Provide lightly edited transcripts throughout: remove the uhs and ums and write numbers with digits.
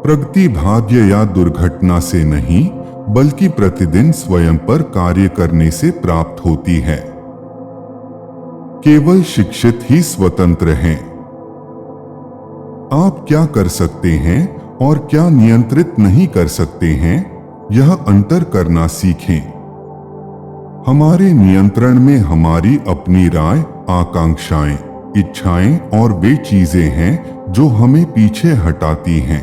प्रगति भाग्य या दुर्घटना से नहीं, बल्कि प्रतिदिन स्वयं पर कार्य करने से प्राप्त होती है। केवल शिक्षित ही स्वतंत्र हैं। आप क्या कर सकते हैं और क्या नियंत्रित नहीं कर सकते हैं, यह अंतर करना सीखें। हमारे नियंत्रण में हमारी अपनी राय, आकांक्षाएं, इच्छाएं और वे चीजें हैं जो हमें पीछे हटाती हैं।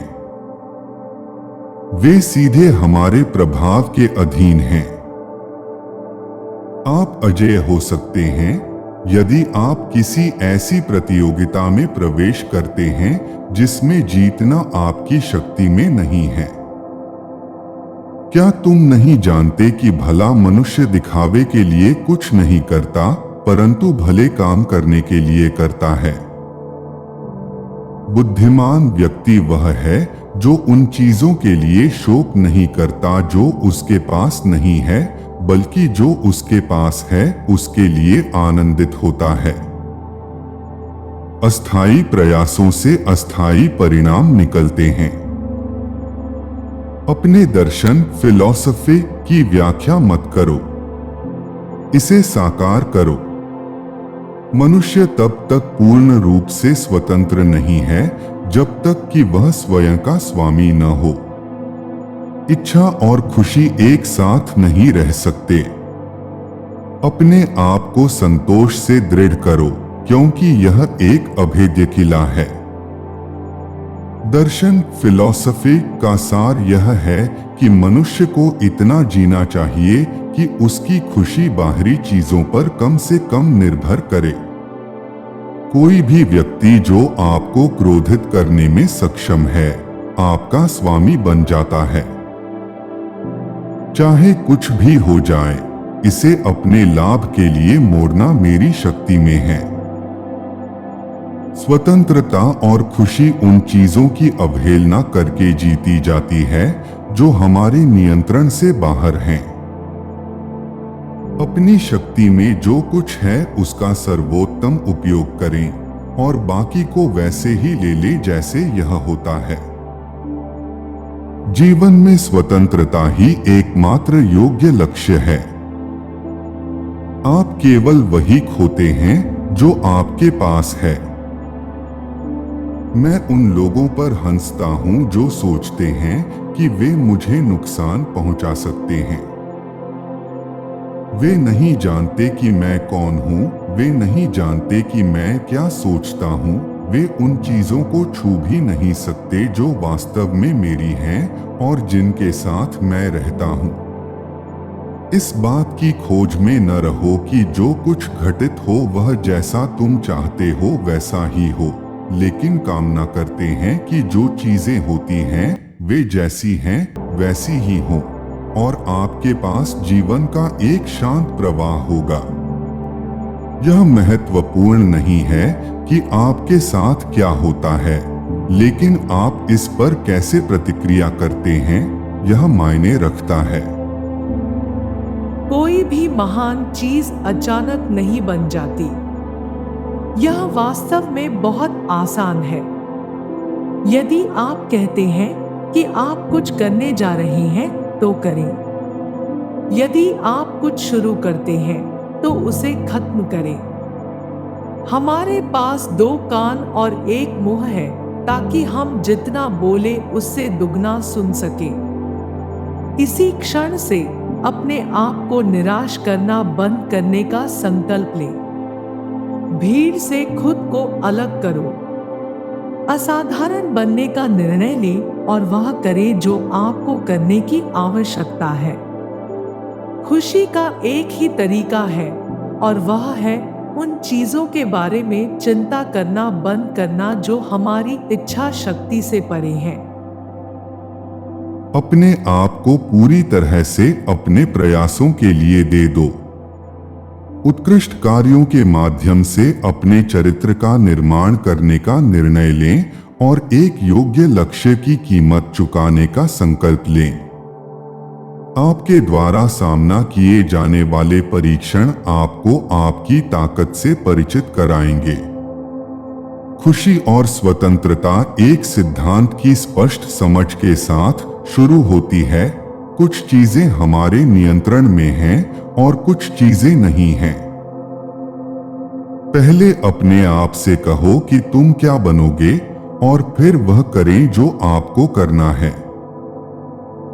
वे सीधे हमारे प्रभाव के अधीन हैं। आप अजेय हो सकते हैं यदि आप किसी ऐसी प्रतियोगिता में प्रवेश करते हैं जिसमें जीतना आपकी शक्ति में नहीं है। क्या तुम नहीं जानते कि भला मनुष्य दिखावे के लिए कुछ नहीं करता, परंतु भले काम करने के लिए करता है। बुद्धिमान व्यक्ति वह है जो उन चीजों के लिए शोक नहीं करता जो उसके पास नहीं है, बल्कि जो उसके पास है उसके लिए आनंदित होता है। अस्थायी प्रयासों से अस्थायी परिणाम निकलते हैं। अपने दर्शन, फिलॉसफी की व्याख्या मत करो, इसे साकार करो। मनुष्य तब तक पूर्ण रूप से स्वतंत्र नहीं है जब तक कि वह स्वयं का स्वामी न हो। इच्छा और खुशी एक साथ नहीं रह सकते। अपने आप को संतोष से दृढ़ करो, क्योंकि यह एक अभेद्य किला है। दर्शन, फिलॉसफी का सार यह है कि मनुष्य को इतना जीना चाहिए कि उसकी खुशी बाहरी चीजों पर कम से कम निर्भर करे। कोई भी व्यक्ति जो आपको क्रोधित करने में सक्षम है, आपका स्वामी बन जाता है। चाहे कुछ भी हो जाए, इसे अपने लाभ के लिए मोड़ना मेरी शक्ति में है। स्वतंत्रता और खुशी उन चीजों की अवहेलना करके जीती जाती है जो हमारे नियंत्रण से बाहर हैं। अपनी शक्ति में जो कुछ है उसका सर्वोत्तम उपयोग करें और बाकी को वैसे ही ले ले जैसे यह होता है। जीवन में स्वतंत्रता ही एकमात्र योग्य लक्ष्य है। आप केवल वही खोते हैं जो आपके पास है। मैं उन लोगों पर हंसता हूं जो सोचते हैं कि वे मुझे नुकसान पहुंचा सकते हैं। वे नहीं जानते कि मैं कौन हूं, वे नहीं जानते कि मैं क्या सोचता हूं, वे उन चीजों को छू भी नहीं सकते जो वास्तव में मेरी हैं और जिनके साथ मैं रहता हूं। इस बात की खोज में न रहो कि जो कुछ घटित हो वह जैसा तुम चाहते हो वैसा ही हो, लेकिन कामना करते हैं कि जो चीजें होती हैं वे जैसी हैं वैसी ही हों और आपके पास जीवन का एक शांत प्रवाह होगा। यह महत्वपूर्ण नहीं है कि आपके साथ क्या होता है, लेकिन आप इस पर कैसे प्रतिक्रिया करते हैं, यह मायने रखता है। कोई भी महान चीज अचानक नहीं बन जाती। यह वास्तव में बहुत आसान है। यदि आप कहते हैं कि आप कुछ करने जा रहे हैं तो करें। यदि आप कुछ शुरू करते हैं तो उसे खत्म करें। हमारे पास 2 कान और 1 मुंह है ताकि हम जितना बोले उससे दुगना सुन सके। इसी क्षण से अपने आप को निराश करना बंद करने का संकल्प लें। भीड़ से खुद को अलग करो। असाधारण बनने का निर्णय लें और वह करें जो आपको करने की आवश्यकता है। खुशी का एक ही तरीका है और वह है उन चीजों के बारे में चिंता करना बंद करना जो हमारी इच्छा शक्ति से परे हैं। अपने आप को पूरी तरह से अपने प्रयासों के लिए दे दो। उत्कृष्ट कार्यों के माध्यम से अपने चरित्र का निर्माण करने का निर्णय लें और एक योग्य लक्ष्य की कीमत चुकाने का संकल्प लें। आपके द्वारा सामना किए जाने वाले परीक्षण आपको आपकी ताकत से परिचित कराएंगे। खुशी और स्वतंत्रता एक सिद्धांत की स्पष्ट समझ के साथ शुरू होती है। कुछ चीजें हमारे नियंत्रण में हैं और कुछ चीजें नहीं हैं। पहले अपने आप से कहो कि तुम क्या बनोगे और फिर वह करें जो आपको करना है।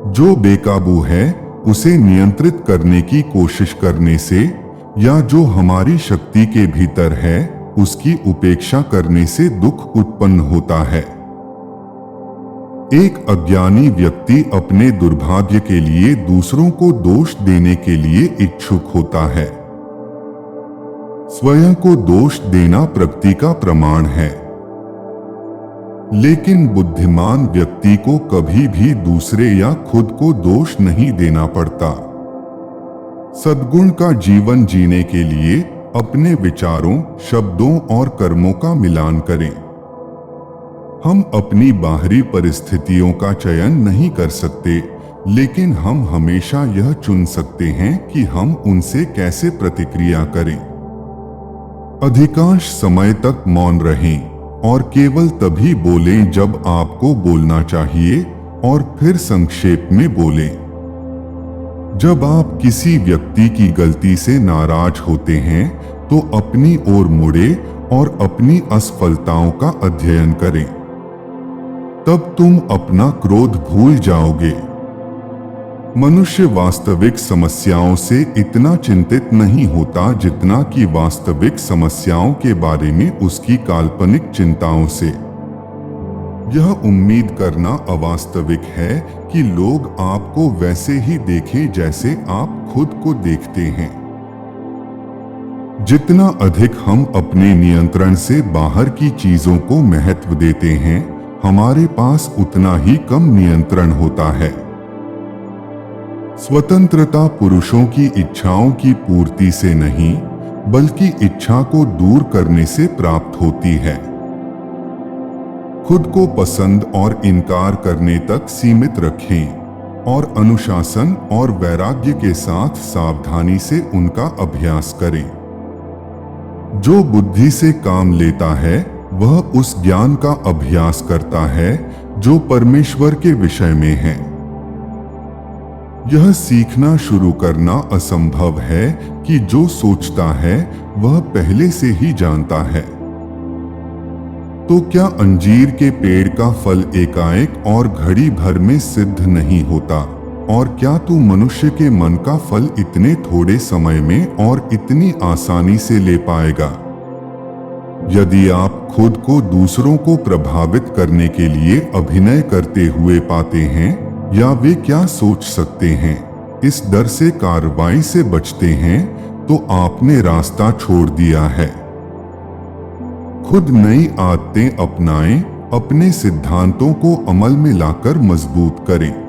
जो बेकाबू है उसे नियंत्रित करने की कोशिश करने से या जो हमारी शक्ति के भीतर है उसकी उपेक्षा करने से दुख उत्पन्न होता है। एक अज्ञानी व्यक्ति अपने दुर्भाग्य के लिए दूसरों को दोष देने के लिए इच्छुक होता है। स्वयं को दोष देना प्रकृति का प्रमाण है, लेकिन बुद्धिमान व्यक्ति को कभी भी दूसरे या खुद को दोष नहीं देना पड़ता। सद्गुण का जीवन जीने के लिए अपने विचारों, शब्दों और कर्मों का मिलान करें। हम अपनी बाहरी परिस्थितियों का चयन नहीं कर सकते, लेकिन हम हमेशा यह चुन सकते हैं कि हम उनसे कैसे प्रतिक्रिया करें। अधिकांश समय तक मौन रहें और केवल तभी बोलें जब आपको बोलना चाहिए और फिर संक्षेप में बोलें। जब आप किसी व्यक्ति की गलती से नाराज होते हैं तो अपनी ओर मुड़े और अपनी असफलताओं का अध्ययन करें। तब तुम अपना क्रोध भूल जाओगे। मनुष्य वास्तविक समस्याओं से इतना चिंतित नहीं होता जितना कि वास्तविक समस्याओं के बारे में उसकी काल्पनिक चिंताओं से। यह उम्मीद करना अवास्तविक है कि लोग आपको वैसे ही देखें जैसे आप खुद को देखते हैं। जितना अधिक हम अपने नियंत्रण से बाहर की चीजों को महत्व देते हैं, हमारे पास उतना ही कम नियंत्रण होता है। स्वतंत्रता पुरुषों की इच्छाओं की पूर्ति से नहीं, बल्कि इच्छा को दूर करने से प्राप्त होती है। खुद को पसंद और इनकार करने तक सीमित रखें और अनुशासन और वैराग्य के साथ सावधानी से उनका अभ्यास करें। जो बुद्धि से काम लेता है वह उस ज्ञान का अभ्यास करता है जो परमेश्वर के विषय में है। यह सीखना शुरू करना असंभव है कि जो सोचता है वह पहले से ही जानता है। तो क्या अंजीर के पेड़ का फल एकाएक और घड़ी भर में सिद्ध नहीं होता? और क्या तू मनुष्य के मन का फल इतने थोड़े समय में और इतनी आसानी से ले पाएगा? यदि आप खुद को दूसरों को प्रभावित करने के लिए अभिनय करते हुए पाते हैं या वे क्या सोच सकते हैं, इस डर से कार्रवाई से बचते हैं, तो आपने रास्ता छोड़ दिया है। खुद नई आदतें अपनाएं, अपने सिद्धांतों को अमल में लाकर मजबूत करें।